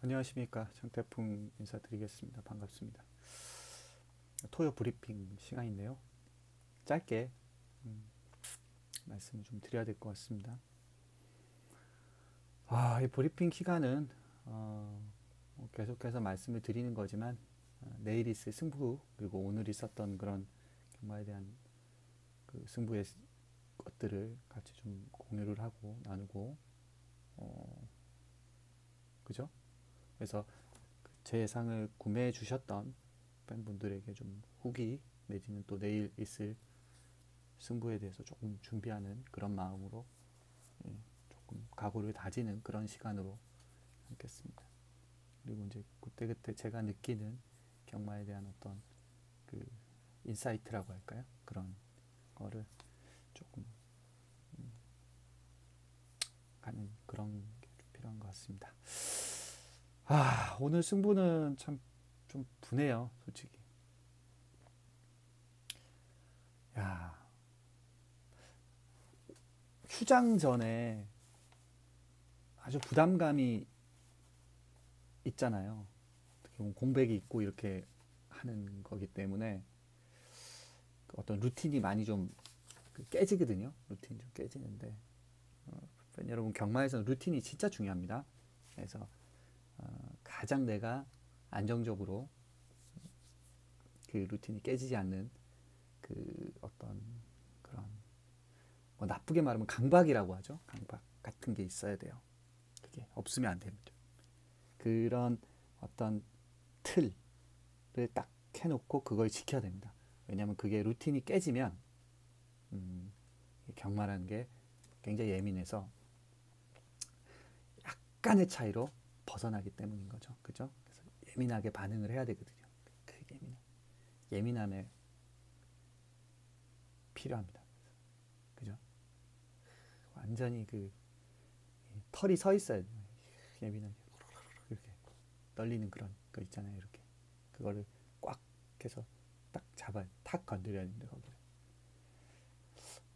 안녕하십니까. 정태풍 인사드리겠습니다. 반갑습니다. 토요 브리핑 시간인데요. 짧게 음, 말씀을 좀 드려야 될 것 같습니다. 이 브리핑 시간은 계속해서 말씀을 드리는 거지만 내일 있을 승부 그리고 오늘 있었던 그런 경마에 대한 그 승부의 것들을 같이 좀 공유를 하고 나누고 그죠? 그래서 제 예상을 구매해 주셨던 팬분들에게 좀 후기 내지는 또 내일 있을 승부에 대해서 조금 준비하는 그런 마음으로 조금 각오를 다지는 그런 시간으로 하겠습니다. 그리고 이제 그때그때 제가 느끼는 경마에 대한 어떤 그 인사이트라고 할까요? 그런 거를 조금 가는 그런 게 좀 필요한 것 같습니다. 오늘 승부는 참 좀 분해요, 솔직히. 야, 휴장 전에 아주 부담감이 있잖아요. 어떻게 보면 공백이 있고 이렇게 하는 거기 때문에 어떤 루틴이 많이 좀 깨지거든요. 루틴이 좀 깨지는데 여러분 경마에서는 루틴이 진짜 중요합니다. 그래서 가장 내가 안정적으로 그 루틴이 깨지지 않는 그 어떤 그런 뭐 나쁘게 말하면 강박이라고 하죠. 강박 같은 게 있어야 돼요. 그게 없으면 안 됩니다. 그런 어떤 틀을 딱 해놓고 그걸 지켜야 됩니다. 왜냐하면 그게 루틴이 깨지면 경마라는 게 굉장히 예민해서 약간의 차이로 벗어나기 때문인 거죠. 그죠? 그래서 예민하게 반응을 해야 되거든요. 그 예민함에 필요합니다. 그죠? 완전히 그 털이 서 있어야 돼요. 예민하게 이렇게 떨리는 그런 거 있잖아요. 이렇게 그거를 꽉 해서 딱 잡아야 탁 건드려야 됩니다. 거기를.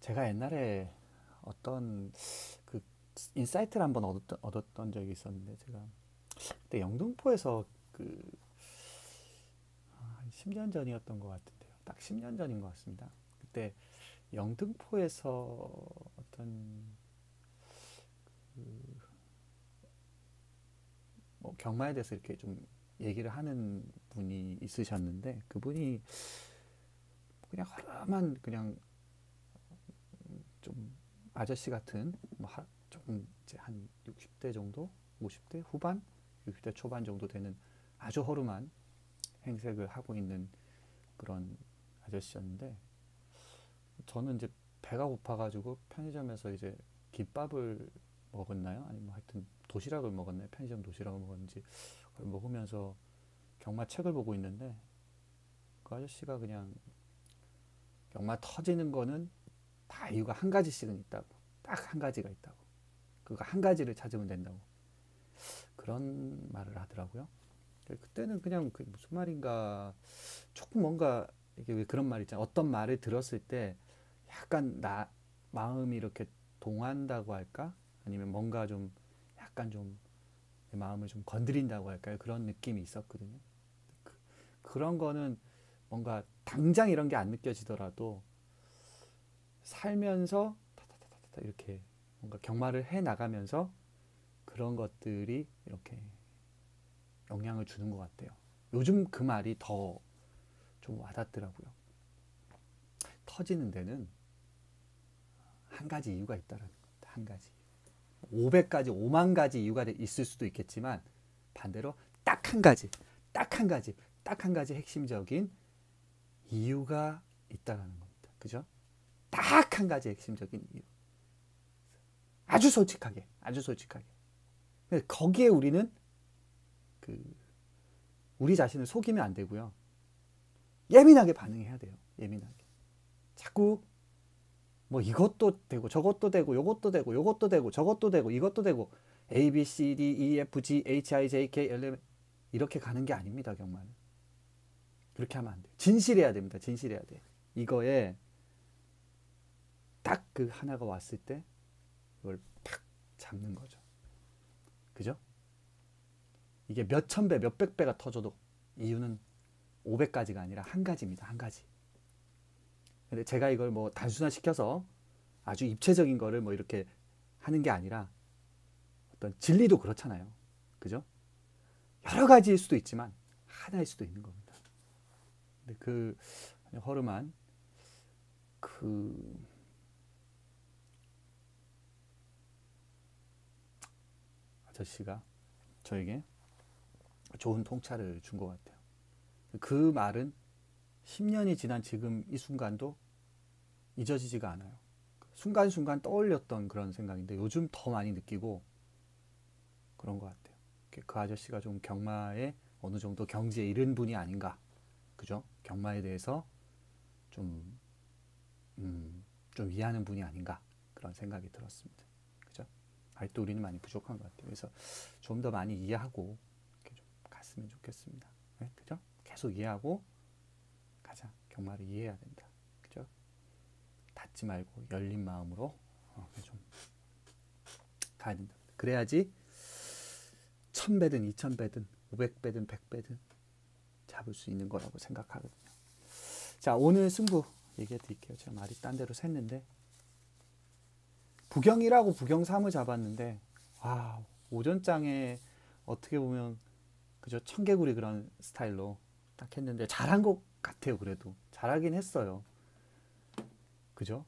제가 옛날에 어떤 그 인사이트를 한번 얻었던 적이 있었는데 제가 그때 영등포에서 한 10년 전이었던 것 같은데요. 딱 10년 전인 것 같습니다. 그때 영등포에서 어떤 뭐 경마에 대해서 이렇게 좀 얘기를 하는 분이 있으셨는데 그분이 그냥 허름한 그냥 좀 아저씨 같은 뭐 조금 이제 한 60대 정도, 50대 후반, 60대 초반 정도 되는 아주 허름한 행색을 하고 있는 그런 아저씨였는데 저는 이제 배가 고파가지고 편의점에서 이제 김밥을 먹었나요? 아니면 뭐 하여튼 도시락을 먹었나요? 편의점 도시락을 먹었는지 그걸 먹으면서 경마 책을 보고 있는데 그 아저씨가 그냥 경마 터지는 거는 다 이유가 한 가지씩은 있다고. 딱 한 가지가 있다고. 그거 한 가지를 찾으면 된다고. 그런 말을 하더라고요. 그때는 그냥 그게 무슨 말인가 조금 뭔가 이게 왜 그런 말 있잖아요. 어떤 말을 들었을 때 약간 나 마음이 이렇게 동한다고 할까? 아니면 뭔가 좀 약간 좀 내 마음을 좀 건드린다고 할까요? 그런 느낌이 있었거든요. 그런 거는 뭔가 당장 이런 게 안 느껴지더라도 살면서 이렇게 뭔가 경마를 해 나가면서 그런 것들이 이렇게 영향을 주는 것 같아요. 요즘 그 말이 더 좀 와닿더라고요. 터지는 데는 한 가지 이유가 있다는 겁니다. 한 가지. 500가지, 5만 가지 이유가 있을 수도 있겠지만 반대로 딱 한 가지, 딱 한 가지, 딱 한 가지 핵심적인 이유가 있다는 겁니다. 그죠? 딱 한 가지 핵심적인 이유. 아주 솔직하게, 아주 솔직하게. 거기에 우리는 그 우리 자신을 속이면 안 되고요. 예민하게 반응해야 돼요. 예민하게. 자꾸 뭐 이것도 되고 저것도 되고 요것도 되고 요것도 되고 저것도 되고 이것도 되고 A, B, C, D, E, F, G, H, I, J, K, L, M 이렇게 가는 게 아닙니다. 경마는. 그렇게 하면 안 돼요. 진실해야 됩니다. 진실해야 돼. 이거에 딱 그 하나가 왔을 때 이걸 팍 잡는 거죠. 그죠? 이게 몇천 배, 몇백 배가 터져도 이유는 500가지가 아니라 한 가지입니다. 한 가지. 근데 제가 이걸 뭐 단순화시켜서 아주 입체적인 거를 뭐 이렇게 하는 게 아니라 어떤 진리도 그렇잖아요. 그죠? 여러 가지일 수도 있지만 하나일 수도 있는 겁니다. 근데 그 허름한 그 아저씨가 저에게 좋은 통찰을 준 것 같아요. 그 말은 10년이 지난 지금 이 순간도 잊어지지가 않아요. 순간순간 떠올렸던 그런 생각인데 요즘 더 많이 느끼고 그런 것 같아요. 그 아저씨가 좀 경마에 어느 정도 경지에 이른 분이 아닌가. 그죠? 경마에 대해서 좀, 좀 이해하는 분이 아닌가. 그런 생각이 들었습니다. 그죠? 아직도 우리는 많이 부족한 것 같아요. 그래서 좀 더 많이 이해하고 이렇게 좀 갔으면 좋겠습니다. 네? 그죠? 계속 이해하고 가자. 경마를 이해해야 된다. 그죠? 닫지 말고 열린 마음으로 좀 가야 된다. 그래야지 1000배든 2000배든 500배든 100배든 잡을 수 있는 거라고 생각하거든요. 자, 오늘 승부 얘기해 드릴게요. 제가 말이 딴 데로 샜는데 부경이라고 부경 3을 잡았는데 와, 오전장에 어떻게 보면 그저 청개구리 그런 스타일로 딱 했는데 잘한 것 같아요. 그래도 잘하긴 했어요. 그죠?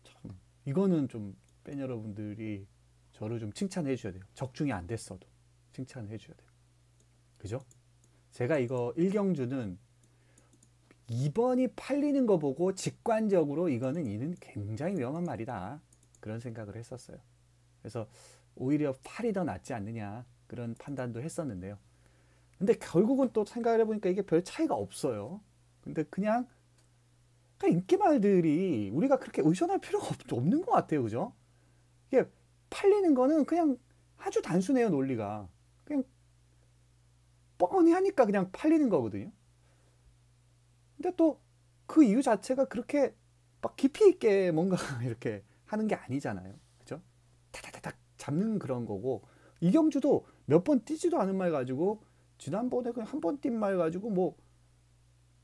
참, 이거는 좀 팬 여러분들이 저를 좀 칭찬해 주셔야 돼요. 적중이 안 됐어도 칭찬해 주셔야 돼요. 그죠? 제가 이거 1경주는 2번이 팔리는 거 보고 직관적으로 이거는 이는 굉장히 위험한 말이다. 그런 생각을 했었어요. 그래서 오히려 8이 더 낫지 않느냐 그런 판단도 했었는데요. 근데 결국은 또 생각을 해보니까 이게 별 차이가 없어요. 근데 그냥 인기말들이 우리가 그렇게 의존할 필요가 없는 것 같아요. 그죠? 이게 팔리는 거는 그냥 아주 단순해요. 논리가. 그냥 뻔히 하니까 그냥 팔리는 거거든요. 근데 또 그 이유 자체가 그렇게 막 깊이 있게 뭔가 이렇게 하는 게 아니잖아요. 그죠? 타다다닥 잡는 그런 거고 이경주도 몇 번 뛰지도 않은 말 가지고 지난번에 그냥 한 번 뛴 말 가지고 뭐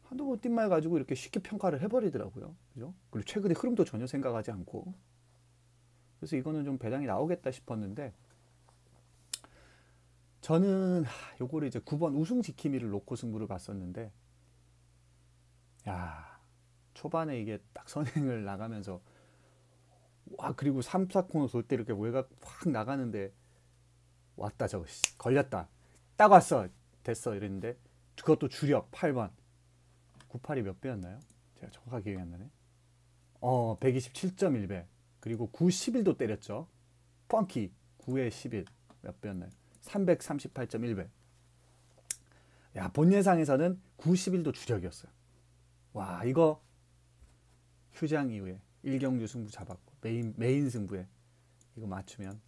한두 번 뛴 말 가지고 이렇게 쉽게 평가를 해버리더라고요. 그죠? 그리고 최근에 흐름도 전혀 생각하지 않고 그래서 이거는 좀 배당이 나오겠다 싶었는데 저는 요거를 이제 9번 우승 지킴이를 놓고 승부를 봤었는데 야 초반에 이게 딱 선행을 나가면서 와 그리고 3, 4코너 돌 때 이렇게 외곽 확 나가는데 왔다 저거 걸렸다 딱 왔어 됐어 이랬는데 그것도 주력 8번 98이 몇 배였나요? 제가 정확하게 기억이 안 나네. 127.1배 그리고 91도 때렸죠. 펑키 9에 11 몇 배였나요? 338.1배. 야, 본 예상에서는 91도 주력이었어요. 와, 이거 휴장 이후에 1경주 승부 잡았고 메인 승부에 이거 맞추면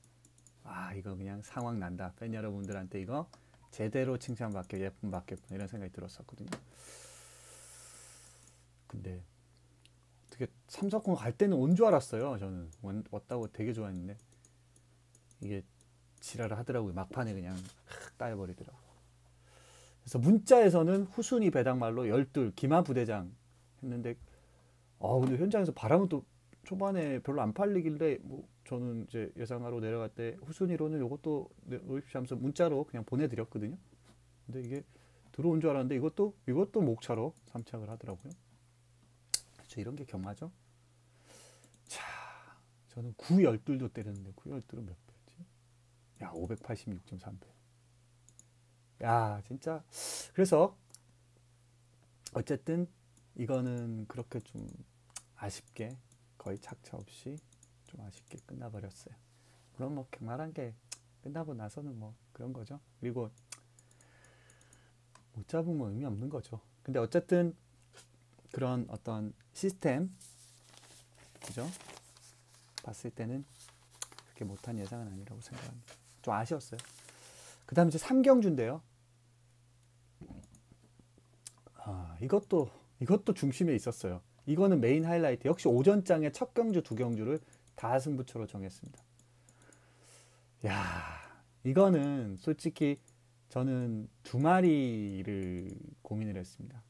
아, 이거 그냥 상황 난다. 팬 여러분들한테 이거 제대로 칭찬받게 예쁨 받겠구나 이런 생각이 들었었거든요. 근데 어떻게 3, 4권 갈 때는 온 줄 알았어요. 저는 왔다고 되게 좋아했는데 이게 지랄을 하더라고요. 막판에 그냥 따여버리더라고요. 그래서 문자에서는 후순위 배당말로 12 기마 부대장 했는데 근데 현장에서 바람은 또 초반에 별로 안 팔리길래 뭐 저는 이제 예상하러 내려갈 때 후순위로는 이것도 노십시오 하면서 문자로 그냥 보내드렸거든요. 근데 이게 들어온 줄 알았는데 이것도 목차로 3착을 하더라고요. 그렇죠. 이런 게 경마죠. 자, 저는 9, 12도 때렸는데 9, 12는 몇 배였지? 야, 586.3배. 야, 진짜. 그래서 어쨌든 이거는 그렇게 좀 아쉽게 거의 착차 없이 좀 아쉽게 끝나버렸어요. 그럼 뭐 경마란 게 끝나고 나서는 뭐 그런 거죠. 그리고 못 잡으면 의미 없는 거죠. 근데 어쨌든 그런 어떤 시스템 그죠? 봤을 때는 그렇게 못한 예상은 아니라고 생각합니다. 좀 아쉬웠어요. 그 다음에 이제 3경주인데요. 이것도 중심에 있었어요. 이거는 메인 하이라이트. 역시 오전장의 첫 경주, 두 경주를 다 승부처로 정했습니다. 야, 이거는 솔직히 저는 두 마리를 고민을 했습니다.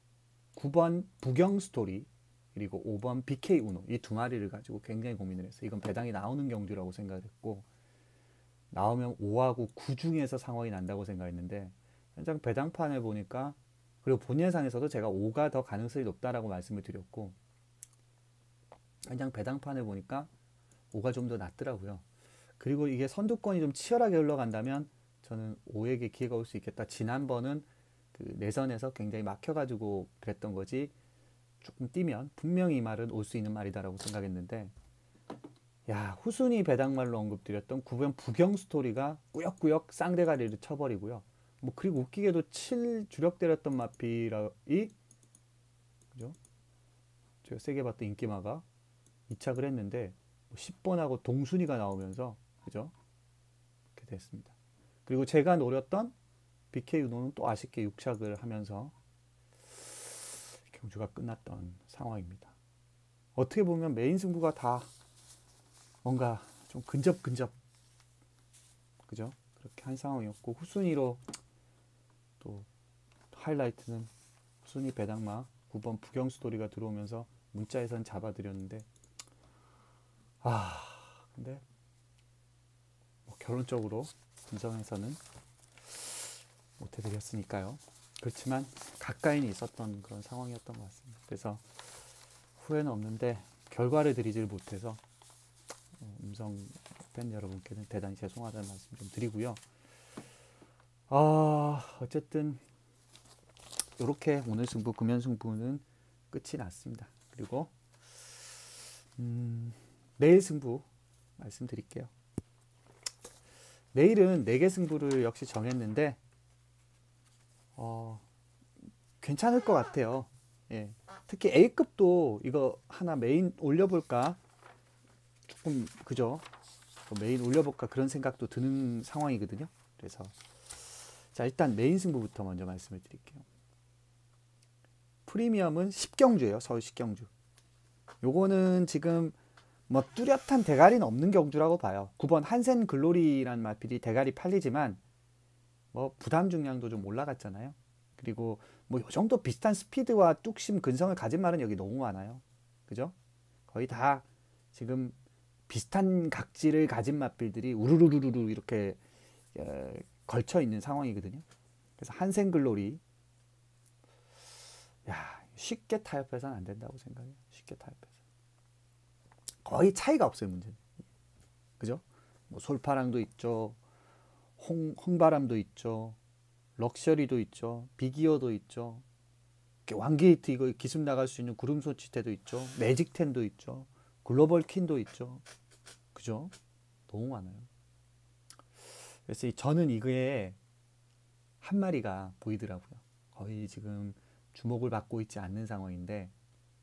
9번 부경 스토리 그리고 5번 BK 우노 이 두 마리를 가지고 굉장히 고민을 했어요. 이건 배당이 나오는 경주라고 생각했고 나오면 5하고 9 중에서 상황이 난다고 생각했는데 현장 배당판을 보니까 그리고 본 예상에서도 제가 5가 더 가능성이 높다라고 말씀을 드렸고 현장 배당판을 보니까 5가 좀 더 낫더라고요. 그리고 이게 선두권이 좀 치열하게 흘러간다면 저는 5에게 기회가 올 수 있겠다. 지난번은 그 내선에서 굉장히 막혀가지고 그랬던 거지 조금 뛰면 분명히 이 말은 올 수 있는 말이다라고 생각했는데 야 후순위 배당말로 언급드렸던 9번 부경 스토리가 꾸역꾸역 쌍대가리를 쳐버리고요. 뭐 그리고 웃기게도 7 주력 때렸던 마필이 그죠? 제가 세게 봤던 인기마가 이착을 했는데 10번하고 동순위가 나오면서 그죠? 이렇게 됐습니다. 그리고 제가 노렸던 BK 윤호는 또 아쉽게 6착을 하면서 경주가 끝났던 상황입니다. 어떻게 보면 메인 승부가 다 뭔가 좀 근접근접 그죠? 그렇게 한 상황이었고 후순위로 또 하이라이트는 후순위 배당마 9번 부경 스토리가 들어오면서 문자에선 잡아드렸는데 근데 뭐 결론적으로 분석에서는 못해드렸으니까요. 그렇지만 가까이는 있었던 그런 상황이었던 것 같습니다. 그래서 후회는 없는데 결과를 드리질 못해서 음성 팬 여러분께는 대단히 죄송하다는 말씀 좀 드리고요. 어쨌든 이렇게 오늘 승부 금연 승부는 끝이 났습니다. 그리고 내일 승부 말씀드릴게요. 내일은 4개 승부를 역시 정했는데 괜찮을 것 같아요. 예. 특히 A급도 이거 하나 메인 올려볼까 조금 그죠? 메인 올려볼까 그런 생각도 드는 상황이거든요. 그래서 자 일단 메인 승부부터 먼저 말씀을 드릴게요. 프리미엄은 10경주예요. 서울 10경주. 요거는 지금 뭐 뚜렷한 대가리는 없는 경주라고 봐요. 9번 한센 글로리라는 마필이 대가리 팔리지만 뭐 부담 중량도 좀 올라갔잖아요. 그리고 뭐 요 정도 비슷한 스피드와 뚝심 근성을 가진 말은 여기 너무 많아요. 그죠? 거의 다 지금 비슷한 각질을 가진 마필들이 우르르르르 이렇게 걸쳐 있는 상황이거든요. 그래서 한센 글로리 쉽게 타협해서는 안 된다고 생각해요. 쉽게 타협해서 거의 차이가 없어요. 문제는 그죠? 뭐 솔파랑도 있죠. 홍바람도 있죠. 럭셔리도 있죠. 비기어도 있죠. 왕게이트 이거 기습 나갈 수 있는 구름 소치대도 있죠. 매직텐도 있죠. 글로벌 퀸도 있죠. 그죠? 너무 많아요. 그래서 저는 이거에 한 마리가 보이더라고요. 거의 지금 주목을 받고 있지 않는 상황인데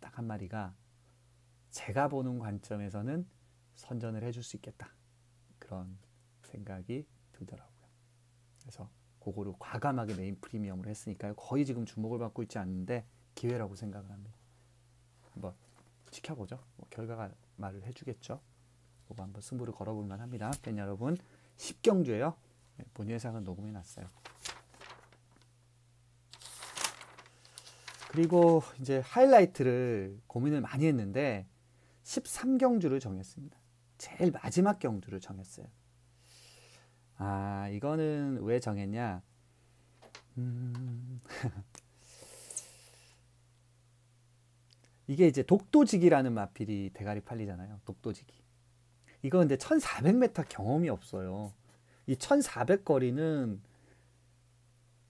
딱 한 마리가 제가 보는 관점에서는 선전을 해줄 수 있겠다. 그런 생각이 들더라고요. 그래서 그거를 과감하게 메인 프리미엄으로 했으니까요. 거의 지금 주목을 받고 있지 않는데 기회라고 생각을 합니다. 한번 지켜보죠. 뭐 결과가 말을 해주겠죠. 그거 한번 승부를 걸어볼 만합니다. 팬 여러분 10경주예요. 본 예상은 녹음해놨어요. 그리고 이제 하이라이트를 고민을 많이 했는데 13경주를 정했습니다. 제일 마지막 경주를 정했어요. 이거는 왜 정했냐? 이게 이제 독도지기라는 마필이 대가리 팔리잖아요. 독도지기. 이거 근데 1400m 경험이 없어요. 이 1400 거리는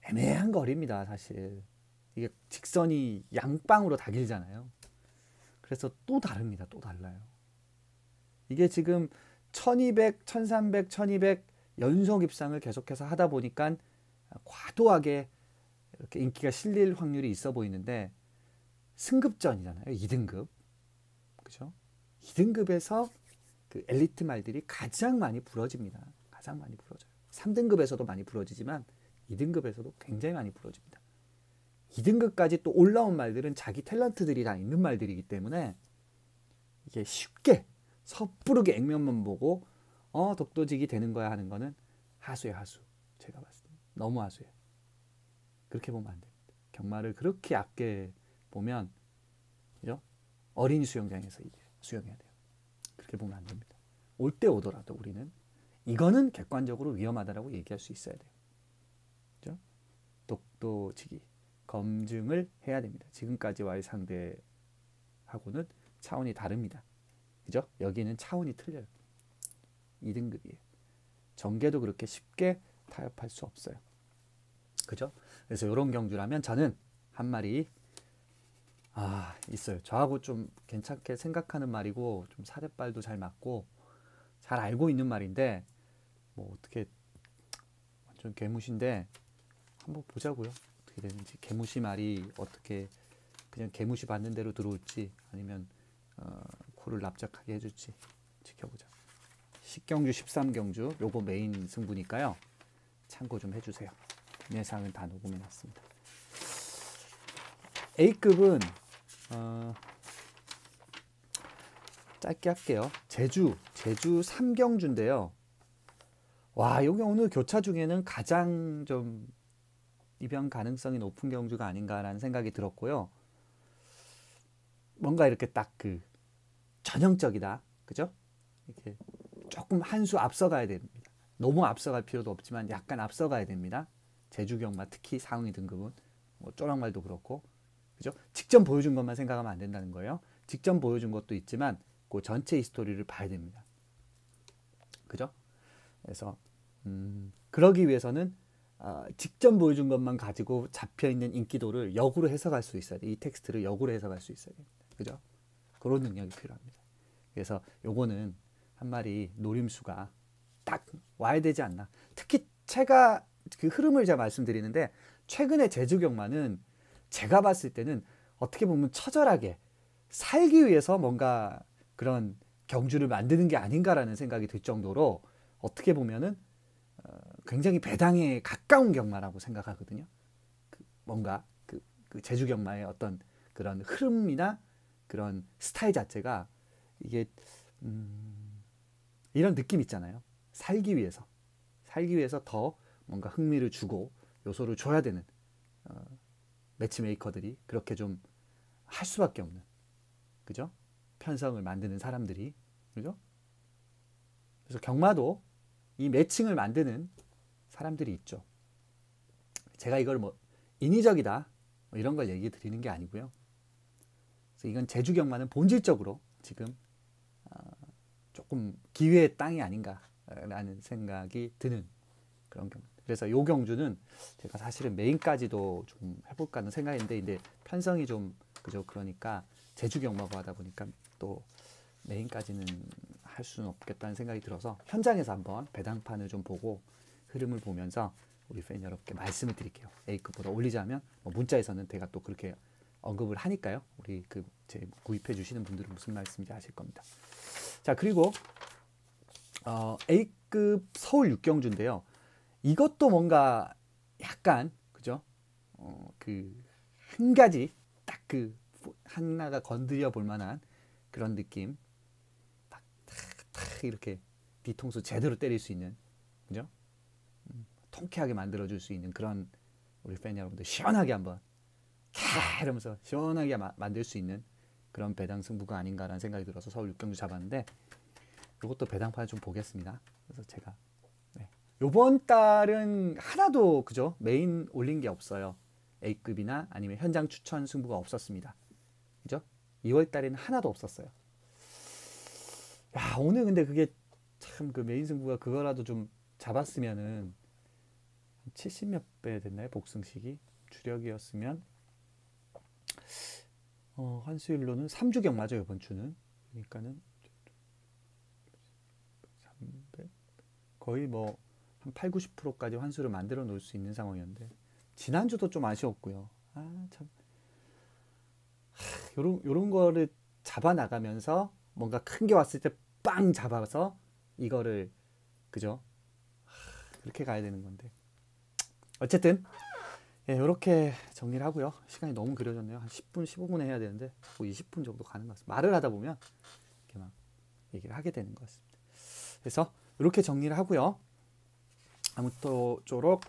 애매한 거리입니다, 사실. 이게 직선이 양방으로 다 길잖아요. 그래서 또 다릅니다. 또 달라요. 이게 지금 1200, 1300, 1200 연속 입상을 계속해서 하다 보니까 과도하게 이렇게 인기가 실릴 확률이 있어 보이는데 승급전이잖아요. 2등급. 그죠? 2등급에서 그 엘리트 말들이 가장 많이 부러집니다. 가장 많이 부러져요. 3등급에서도 많이 부러지지만 2등급에서도 굉장히 많이 부러집니다. 2등급까지 또 올라온 말들은 자기 탤런트들이 다 있는 말들이기 때문에 이게 쉽게 섣부르게 액면만 보고 독도직이 되는 거야 하는 거는 하수예요. 하수. 제가 봤을 때 너무 하수예요. 그렇게 보면 안 됩니다. 경마를 그렇게 얕게 보면, 그죠? 어린이 수영장에서 수영해야 돼요. 그렇게 보면 안 됩니다. 올 때 오더라도 우리는 이거는 객관적으로 위험하다라고 얘기할 수 있어야 돼요. 그죠? 독도지기 검증을 해야 됩니다. 지금까지와의 상대하고는 차원이 다릅니다. 그죠? 여기는 차원이 틀려요. 2등급이에요. 정계도 그렇게 쉽게 타협할 수 없어요. 그죠? 그래서 이런 경주라면 저는 한 마리 있어요. 저하고 좀 괜찮게 생각하는 말이고 좀 사대발도 잘 맞고 잘 알고 있는 말인데 뭐 어떻게 완전 개무시인데 한번 보자고요. 어떻게 되는지. 개무시 말이 어떻게 그냥 개무시 받는 대로 들어올지 아니면 코를 납작하게 해줄지 지켜보자. 10경주 13경주 요거 메인 승부니까요. 참고 좀 해주세요. 예상은 다 녹음해놨습니다. A급은 짧게 할게요. 제주 3경주인데요. 와, 여기 오늘 교차 중에는 가장 좀 입양 가능성이 높은 경주가 아닌가라는 생각이 들었고요. 뭔가 이렇게 딱 그 전형적이다. 그죠? 이렇게 조금 한 수 앞서가야 됩니다. 너무 앞서갈 필요도 없지만 약간 앞서가야 됩니다. 제주 경마 특히 상위 등급은 뭐 쪼랑말도 그렇고, 그죠? 직접 보여준 것만 생각하면 안 된다는 거예요. 직접 보여준 것도 있지만 그 전체 히스토리를 봐야 됩니다. 그죠? 그래서 그러기 위해서는 직접 보여준 것만 가지고 잡혀있는 인기도를 역으로 해석할 수 있어야 돼. 이 텍스트를 역으로 해석할 수 있어야 됩니다. 그죠? 그런 능력이 필요합니다. 그래서 요거는 한 마리 노림수가 딱 와야 되지 않나. 특히 제가 그 흐름을 제가 말씀드리는데 최근에 제주 경마는 제가 봤을 때는 어떻게 보면 처절하게 살기 위해서 뭔가 그런 경주를 만드는 게 아닌가라는 생각이 들 정도로 어떻게 보면은 굉장히 배당에 가까운 경마라고 생각하거든요. 뭔가 그 제주 경마의 어떤 그런 흐름이나 그런 스타일 자체가 이게 이런 느낌 있잖아요. 살기 위해서 더 뭔가 흥미를 주고 요소를 줘야 되는 매치메이커들이 그렇게 좀 할 수밖에 없는, 그죠? 편성을 만드는 사람들이, 그죠? 그래서 경마도 이 매칭을 만드는 사람들이 있죠. 제가 이걸 뭐 인위적이다 뭐 이런 걸 얘기 드리는 게 아니고요. 그래서 이건 제주 경마는 본질적으로 지금 조금 기회의 땅이 아닌가라는 생각이 드는 그런 경우. 그래서 이 경주는 제가 사실은 메인까지도 좀 해볼까 하는 생각인데, 근데 편성이 좀 그죠? 그러니까 제주 경마고 하다 보니까 또 메인까지는 할 수는 없겠다는 생각이 들어서 현장에서 한번 배당판을 좀 보고 흐름을 보면서 우리 팬 여러분께 말씀을 드릴게요. A급보다 올리자면 뭐 문자에서는 제가 또 그렇게 언급을 하니까요. 우리 제 구입해 주시는 분들은 무슨 말씀인지 아실 겁니다. 자, 그리고 A급 서울 6경주인데요. 이것도 뭔가 약간 그죠? 한 가지 딱 하나가 건드려 볼 만한 그런 느낌. 탁 이렇게 뒤통수 제대로 때릴 수 있는, 그죠? 통쾌하게 만들어 줄 수 있는 그런 우리 팬 여러분들 시원하게 한번 이러면서 시원하게 만들 수 있는 그런 배당 승부가 아닌가라는 생각이 들어서 서울 6경주 잡았는데, 이것도 배당판을 좀 보겠습니다. 그래서 제가 요번 달은 하나도 그죠? 메인 올린 게 없어요. A급이나 아니면 현장 추천 승부가 없었습니다. 그죠? 2월 달에는 하나도 없었어요. 야, 오늘 근데 그게 참 그 메인 승부가 그거라도 좀 잡았으면은 70몇 배 됐나요? 복승식이 주력이었으면 환수일로는 3주경 맞아요. 이번 주는. 그러니까는 300 거의 뭐 한 8, 90%까지 환수를 만들어 놓을 수 있는 상황이었는데 지난주도 좀 아쉬웠고요. 참 요런 거를 잡아 나가면서 뭔가 큰 게 왔을 때 빵 잡아서 이거를 그죠? 그렇게 가야 되는 건데 어쨌든 이렇게 정리를 하고요. 시간이 너무 길어졌네요. 한 10분, 15분에 해야 되는데 20분 정도 가는 것 같습니다. 말을 하다 보면 이렇게 막 얘기를 하게 되는 것 같습니다. 그래서 이렇게 정리를 하고요. 아무쪼록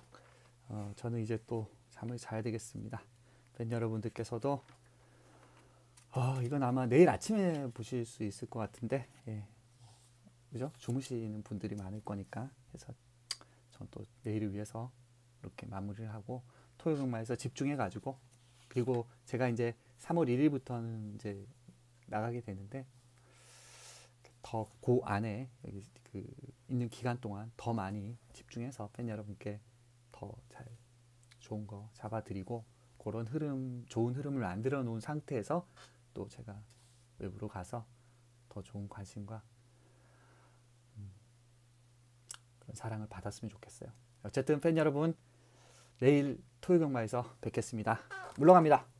저는 이제 또 잠을 자야 되겠습니다. 팬 여러분들께서도 이건 아마 내일 아침에 보실 수 있을 것 같은데, 예, 그죠? 주무시는 분들이 많을 거니까 해서 전 또 내일을 위해서 이렇게 마무리를 하고 토요일마에서 집중해 가지고, 그리고 제가 이제 3월 1일부터는 이제 나가게 되는데 더 그 안에 여기 그 있는 기간 동안 더 많이 집중해서 팬 여러분께 더 잘 좋은 거 잡아드리고, 그런 흐름, 좋은 흐름을 만들어 놓은 상태에서 또 제가 외부로 가서 더 좋은 관심과 그런 사랑을 받았으면 좋겠어요. 어쨌든 팬 여러분, 내일 토요경마에서 뵙겠습니다. 물러갑니다.